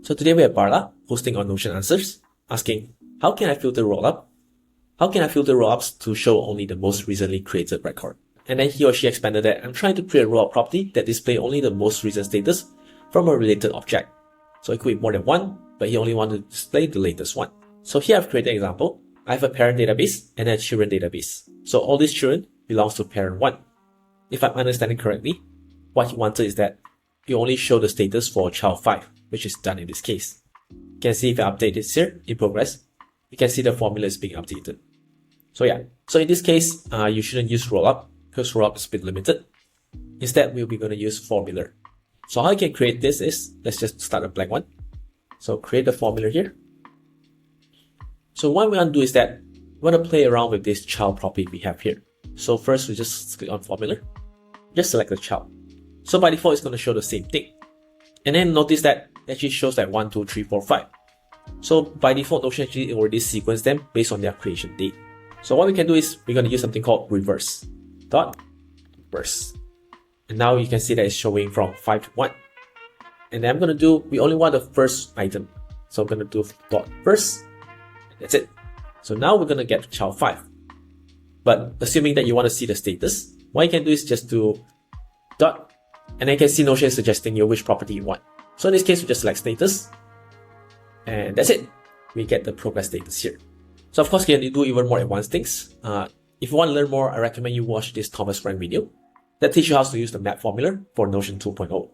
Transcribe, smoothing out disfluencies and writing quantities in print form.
So today we have Barla hosting on Notion Answers, asking, how can I filter rollup? How can I filter rollups to show only the most recently created record? And then he or she expanded that, I'm trying to create a rollup property that display only the most recent status from a related object. So it could be more than one, but he only wants to display the latest one. So here I've created an example. I have a parent database and a children database. So all these children belongs to parent 1. If I'm understanding correctly, what he wanted is that you only show the status for child 5, which is done in this case. You can see if I update this here in progress, you can see the formula is being updated. So yeah, so in this case, you shouldn't use rollup because rollup is a bit limited. Instead, we'll be going to use formula. So how you can create this is, let's just start a blank one. So create the formula here. So what we want to do is that we want to play around with this child property we have here. So first we just click on formula, just select the child. So by default, it's going to show the same thing. And then notice that it actually shows like 1, 2, 3, 4, 5. So by default, Notion actually already sequenced them based on their creation date. So what we can do is we're going to use something called reverse. Reverse. And now you can see that it's showing from 5 to 1. And then I'm going to do, we only want the first item. So I'm going to do dot first. That's it. So now we're going to get child 5. But assuming that you want to see the status, what you can do is just do dot, and then you can see Notion is suggesting you which property you want. So in this case, we just select status, and that's it. We get the progress status here. So of course, you can do even more advanced things. If you want to learn more, I recommend you watch this Thomas Frank video that teaches you how to use the map formula for Notion 2.0.